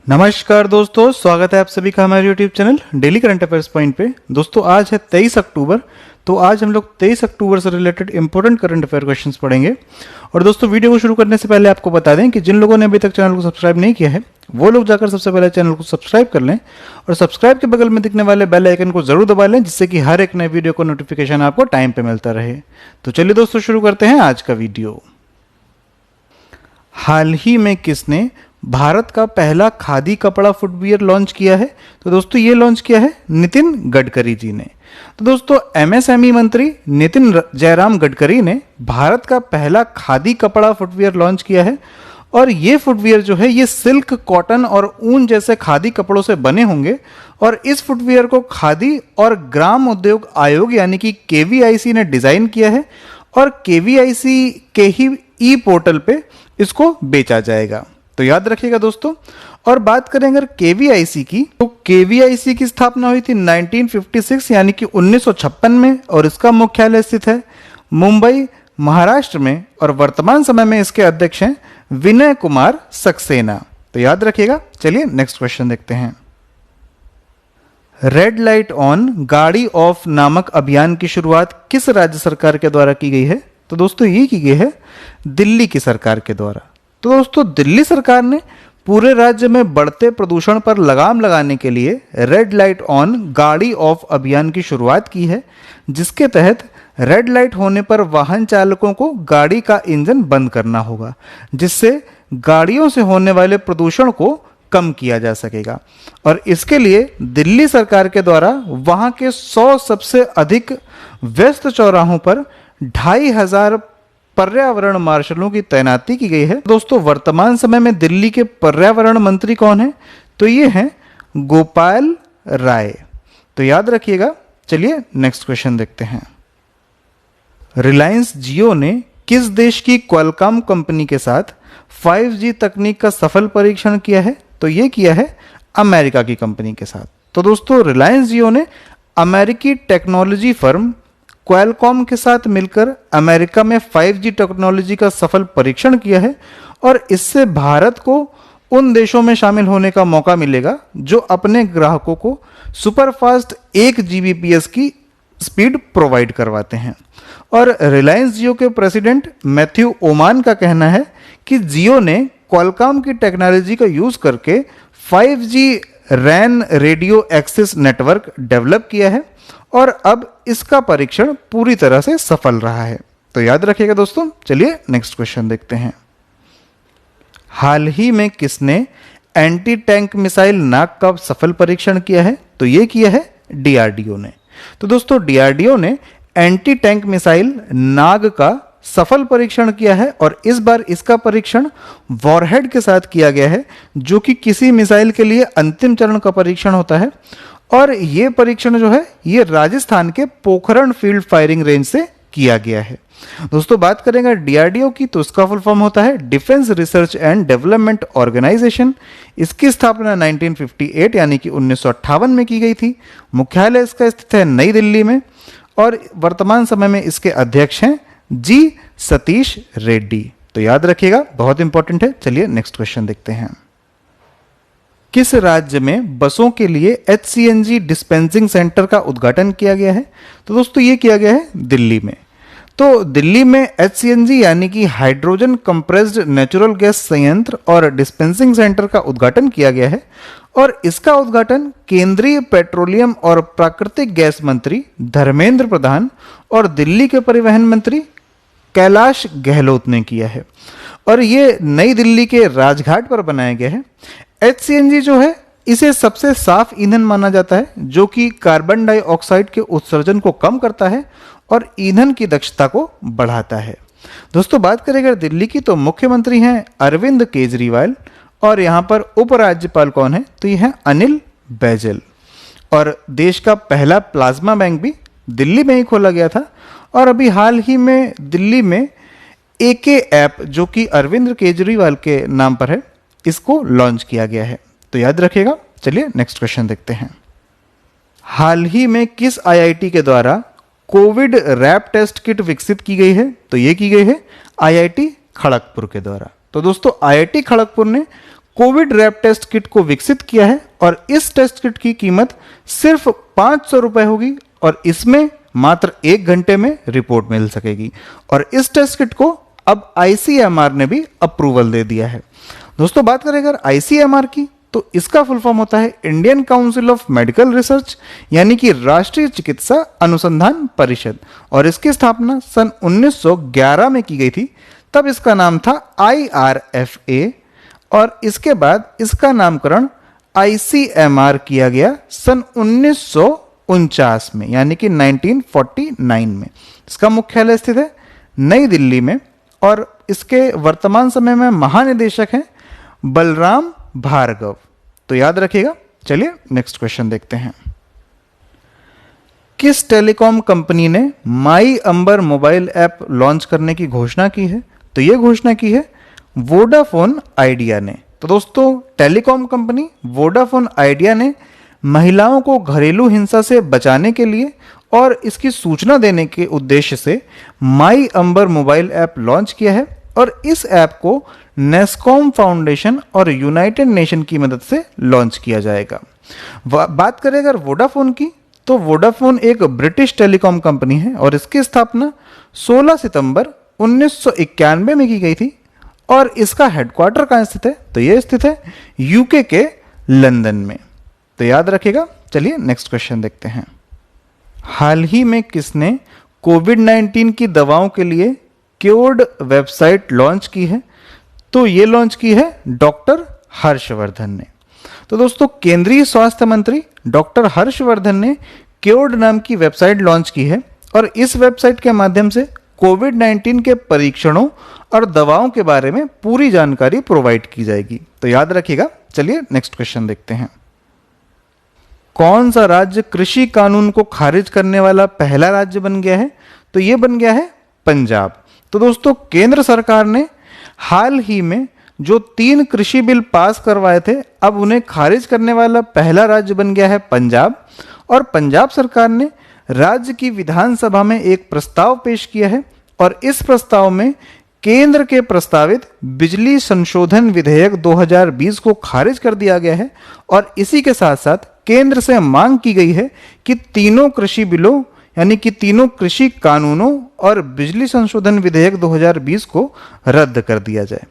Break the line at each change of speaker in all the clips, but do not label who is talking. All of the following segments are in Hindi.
नमस्कार दोस्तों, स्वागत है आप सभी का हमारे YouTube channel daily current affairs point पे। दोस्तों आज है 23 अक्टूबर। तो आज हम लोग 23 अक्टूबर से related important current affair questions पढ़ेंगे। और दोस्तों वीडियो को शुरू करने से पहले आपको बता दें कि जिन लोगों ने अभी तक चैनल को सब्सक्राइब नहीं किया है वो लोग जाकर सबसे पहले चैनल को सब्सक्राइब कर लें और सब्सक्राइब के बगल में दिखने वाले बेल आइकन को जरूर दबा लें, जिससे कि हर एक नए वीडियो को नोटिफिकेशन आपको टाइम पे मिलता रहे। तो चलिए दोस्तों शुरू करते हैं आज का वीडियो। हाल ही में किसने भारत का पहला खादी कपड़ा फुटवियर लॉन्च किया है? तो दोस्तों ये लॉन्च किया है नितिन गडकरी जी ने। तो दोस्तों एमएसएमई मंत्री नितिन जयराम गडकरी ने भारत का पहला खादी कपड़ा फुटवियर लॉन्च किया है। और ये फुटवियर जो है ये सिल्क, कॉटन और ऊन जैसे खादी कपड़ों से बने होंगे। और इस फुटवियर को खादी और ग्राम उद्योग आयोग यानी कि केवीआईसी ने डिजाइन किया है और केवीआईसी के ही ई पोर्टल पे इसको बेचा जाएगा। तो याद रखिएगा दोस्तों। और बात करें अगर केवीआईसी की, तो केवीआईसी की स्थापना हुई थी 1956 यानी कि 1956 में और इसका मुख्यालय स्थित है मुंबई, महाराष्ट्र में। और वर्तमान समय में इसके अध्यक्ष हैं विनय कुमार सक्सेना। तो याद रखिएगा। चलिए नेक्स्ट क्वेश्चन देखते हैं। रेड लाइट ऑन गाड़ी ऑफ नामक अभियान की शुरुआत किस राज्य सरकार के द्वारा की गई है? तो दोस्तों ये की गई है दिल्ली की सरकार के द्वारा। तो दोस्तों दिल्ली सरकार ने पूरे राज्य में बढ़ते प्रदूषण पर लगाम लगाने के लिए रेड लाइट ऑन गाड़ी ऑफ अभियान की शुरुआत की है, जिसके तहत रेड लाइट होने पर वाहन चालकों को गाड़ी का इंजन बंद करना होगा, जिससे गाड़ियों से होने वाले प्रदूषण को कम किया जा सकेगा। और इसके लिए दिल्ली सरकार के द्वारा वहां के 100 सबसे अधिक व्यस्त चौराहों पर 2500 पर्यावरण मार्शलों की तैनाती की गई है। दोस्तों वर्तमान समय में दिल्ली के पर्यावरण मंत्री कौन हैं? तो ये हैं गोपाल राय। तो याद रखिएगा। चलिए नेक्स्ट क्वेश्चन देखते हैं। रिलायंस जियो ने किस देश की क्वालकॉम कंपनी के साथ 5G तकनीक का सफल परीक्षण किया है? तो ये किया है अमेरिका की कंपनी के साथ। तो दोस्तों रिलायंस जियो ने अमेरिकी टेक्नोलॉजी फर्म क्वालकॉम के साथ मिलकर अमेरिका में 5G टेक्नोलॉजी का सफल परीक्षण किया है। और इससे भारत को उन देशों में शामिल होने का मौका मिलेगा जो अपने ग्राहकों को सुपरफास्ट 1 Gbps की स्पीड प्रोवाइड करवाते हैं। और रिलायंस जियो के प्रेसिडेंट मैथ्यू ओमान का कहना है कि जियो ने क्वालकॉम की टेक्नोलॉजी का यूज करके 5G रैन रेडियो एक्सेस नेटवर्क डेवलप किया है और अब इसका परीक्षण पूरी तरह से सफल रहा है। तो याद रखिएगा दोस्तों। चलिए नेक्स्ट क्वेश्चन देखते हैं। हाल ही में किसने एंटी टैंक मिसाइल नाग का सफल परीक्षण किया है? तो ये किया है डीआरडीओ ने। तो दोस्तों डीआरडीओ ने एंटी टैंक मिसाइल नाग का सफल परीक्षण किया है और इस बार इसका परीक्षण वॉरहेड के साथ किया गया है, जो कि किसी मिसाइल के लिए अंतिम चरण का परीक्षण होता है। और ये परीक्षण जो है ये राजस्थान के पोखरण फील्ड फायरिंग रेंज से किया गया है। दोस्तों बात करेंगे डीआरडीओ की, तो इसका फुल फॉर्म होता है defence research and development organisation. इसकी स्थापना 1958 यानी कि 1958 में की गई थी। मुख्यालय इसका स्थित है नई दिल्ली में और वर्तमान समय में इसके अध्यक्ष हैं जी सतीश रेड्डी। तो याद रखिएगा, बहुत इंपॉर्टेंट है। चलिए नेक्स्ट क्वेश्चन देखते हैं। किस राज्य में बसों के लिए HCNG डिस्पेंसिंग सेंटर का उद्घाटन किया गया है? तो दोस्तों ये किया गया है दिल्ली में। तो दिल्ली में HCNG यानी कि हाइड्रोजन कंप्रेस्ड नेचुरल गैस संयंत्र और डिस्पेंसिंग सेंटर का उद्घाटन किया गया है। और इसका उद्घाटन केंद्रीय पेट्रोलियम और प्राकृतिक गैस मंत्री धर्मेंद्र प्रधान और दिल्ली के परिवहन मंत्री कैलाश गहलोत ने किया है। और ये नई दिल्ली के राजघाट पर बनाया गया है। HCNG जो है इसे सबसे साफ ईंधन माना जाता है, जो कि कार्बन डाइऑक्साइड के उत्सर्जन को कम करता है और ईंधन की दक्षता को बढ़ाता है। दोस्तों बात करें अगर दिल्ली की, तो मुख्यमंत्री हैं अरविंद केजरीवाल और यहाँ पर उपराज्यपाल कौन है? तो ये है अनिल बैजल। और देश का पहला प्लाज्मा बैंक भी दिल्ली में ही खोला गया था। और अभी हाल ही में दिल्ली में AK ऐप, जो कि अरविंद केजरीवाल के नाम पर है, इसको लॉन्च किया गया है। तो याद रखिएगा। चलिए नेक्स्ट क्वेश्चन देखते हैं। हाल ही में किस IIT के द्वारा कोविड रैप टेस्ट किट विकसित की गई है? तो ये की गई है IIT खड़गपुर के द्वारा। तो दोस्तों IIT खड़गपुर ने कोविड रैप टेस्ट किट को विकसित किया है और इस टेस्ट किट की कीमत सिर्फ 500 रुपए होगी और इसमें मात्र 1 घंटे में रिपोर्ट मिल सकेगी। और इस टेस्ट किट को अब ICMR ने भी अप्रूवल दे दिया है। दोस्तों बात करें अगर ICMR की, तो इसका फुल फॉर्म होता है Indian council of medical research, यानी कि राष्ट्रीय चिकित्सा अनुसंधान परिषद, और इसकी स्थापना सन 1911 में की गई थी। तब इसका नाम था IRFA और इसके बाद इसका नामकरण ICMR किया गया सन 1949 में, यानी कि 1949 में। इसका मुख्यालय स्थित है नई दिल्ली में और इसके वर्तमान समय में महानिदेशक हैं बलराम भार्गव। तो याद रखिएगा। चलिए नेक्स्ट क्वेश्चन देखते हैं। किस टेलीकॉम कंपनी ने माई अंबर मोबाइल ऐप लॉन्च करने की घोषणा की है? तो यह घोषणा की है वोडाफोन आइडिया ने। तो दोस्तों टेलीकॉम कंपनी वोडाफोन आइडिया ने महिलाओं को घरेलू हिंसा से बचाने के लिए और इसकी सूचना देने के उद्देश्य से माई अंबर मोबाइल ऐप लॉन्च किया है और इस ऐप को नेस्कॉम फाउंडेशन और यूनाइटेड नेशन की मदद से लॉन्च किया जाएगा। बात करें अगर वोडाफोन की, तो वोडाफोन एक ब्रिटिश टेलीकॉम कंपनी है और इसकी स्थापना 16 सितंबर 1991 में की गई थी और इसका हेडक्वार्टर कहाँ स्थित है? तो यह स्थित है यूके के लंदन में। तो याद रखिएगा। चलिए नेक्स्ट क्वेश्चन देखते हैं। हाल ही में किसने कोविड-19 की दवाओं के लिए क्योर्ड वेबसाइट लॉन्च की है? तो ये लॉन्च की है डॉक्टर हर्षवर्धन ने। तो दोस्तों केंद्रीय स्वास्थ्य मंत्री डॉक्टर हर्षवर्धन ने क्योर्ड नाम की वेबसाइट लॉन्च की है और इस वेबसाइट के माध्यम से कोविड-19 के परीक्षणों और दवाओं के बारे में पूरी जानकारी प्रोवाइड की जाएगी। तो याद रखिएगा। चलिए नेक्स्ट क्वेश्चन देखते हैं। कौन सा राज्य कृषि कानून को खारिज करने वाला पहला राज्य बन गया है? तो यह बन गया है पंजाब। तो दोस्तों केंद्र सरकार ने हाल ही में जो 3 कृषि बिल पास करवाए थे, अब उन्हें खारिज करने वाला पहला राज्य बन गया है पंजाब। और पंजाब सरकार ने राज्य की विधानसभा में एक प्रस्ताव पेश किया है और इस प्रस्ताव में केंद्र के प्रस्तावित बिजली संशोधन विधेयक 2020 को खारिज कर दिया गया है और इसी के साथ साथ केंद्र से मांग की गई है कि तीनों कृषि बिलों यानी कि तीनों कृषि कानूनों और बिजली संशोधन विधेयक 2020 को रद्द कर दिया जाए।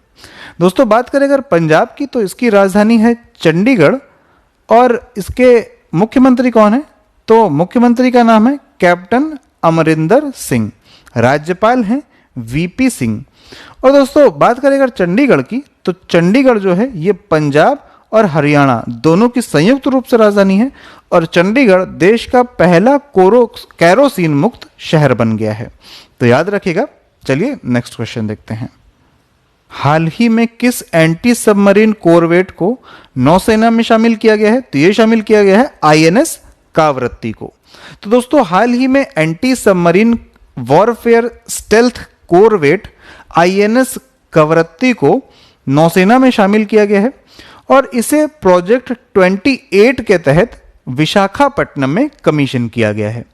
दोस्तों बात करें अगर पंजाब की, तो इसकी राजधानी है चंडीगढ़ और इसके मुख्यमंत्री कौन है? तो मुख्यमंत्री का नाम है कैप्टन अमरिंदर सिंह, राज्यपाल हैं VP सिंह। और दोस्तों बात करें अगर चंडीगढ़ की, तो चंडीगढ़ जो है ये पंजाब और हरियाणा दोनों की संयुक्त रूप से राजधानी है और चंडीगढ़ देश का पहला केरोसिन मुक्त शहर बन गया है। तो याद रखिएगा। चलिए नेक्स्ट क्वेश्चन देखते हैं। हाल ही में किस एंटी सबमरीन कोरवेट को नौसेना में शामिल किया गया है? तो यह शामिल किया गया है INS कावरत्ती को। तो दोस्तों हाल ही में anti submarine warfare stealth corvette INS Kavaratti को नौसेना में शामिल किया गया है और इसे प्रोजेक्ट 28 के तहत विशाखापट्टनम में कमीशन किया गया है।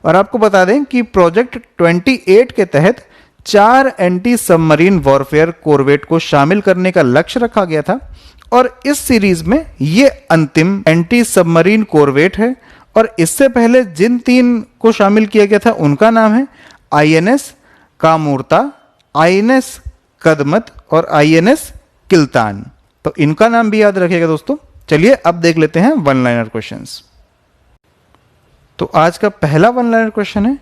और आपको बता दें कि प्रोजेक्ट 28 के तहत 4 एंटी सबमरीन वॉरफेयर कोरवेट को शामिल करने का लक्ष्य रखा गया था और इस सीरीज में ये अंतिम एंटी सबमरीन कोरवेट है। और इससे पहले जिन 3 को शामिल किया गया था उनका नाम है INS कामूर्ता, INS कदमत और INS किल्तान। तो इनका नाम भी याद रखिएगा दोस्तों। चलिए अब देख लेते हैं वन लाइनर क्वेश्चंस। तो आज का पहला वन लाइनर क्वेश्चन है,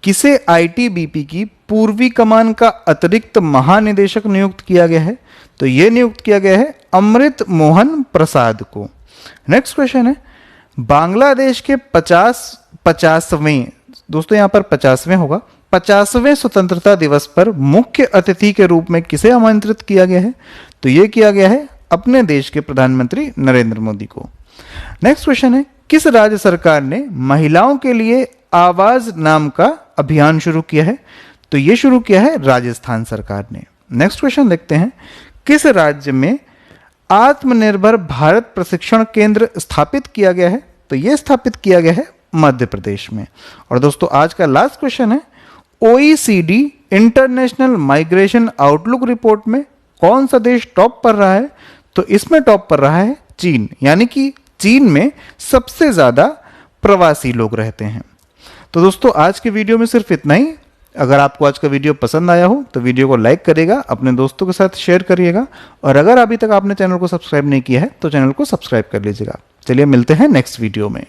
किसे ITBP की पूर्वी कमान का अतिरिक्त महानिदेशक नियुक्त किया गया है? तो यह नियुक्त किया गया है अमृत मोहन प्रसाद को। नेक्स्ट क्वेश्चन है, बांग्लादेश के 50वें दोस्तों यहां पर 50वें होगा 50वें स्वतंत्रता दिवस पर मुख्य अतिथि के रूप में किसे आमंत्रित किया गया है? तो यह किया गया है अपने देश के प्रधानमंत्री नरेंद्र मोदी को। नेक्स्ट क्वेश्चन है, किस राज्य सरकार ने महिलाओं के लिए आवाज नाम का अभियान शुरू किया है? तो यह शुरू किया है राजस्थान सरकार ने। नेक्स्ट क्वेश्चन देखते हैं, किस राज्य में आत्मनिर्भर भारत प्रशिक्षण केंद्र स्थापित किया गया है? तो यह स्थापित किया गया है मध्य प्रदेश में। और दोस्तों आज का लास्ट क्वेश्चन है, OECD international migration outlook report में कौन सा देश टॉप पर रहा है? तो इसमें टॉप पर रहा है चीन, यानी कि चीन में सबसे ज़्यादा प्रवासी लोग रहते हैं। तो दोस्तों आज के वीडियो में सिर्फ इतना ही। अगर आपको आज का वीडियो पसंद आया हो तो वीडियो को लाइक करिएगा, अपने दोस्तों के साथ शेयर करिएगा, और अगर अभी तक आपने चैनल को सब्सक्राइब नहीं किया है तो चैनल को सब्सक्राइब कर लीजिएगा। चलिए मिलते हैं नेक्स्ट वीडियो में।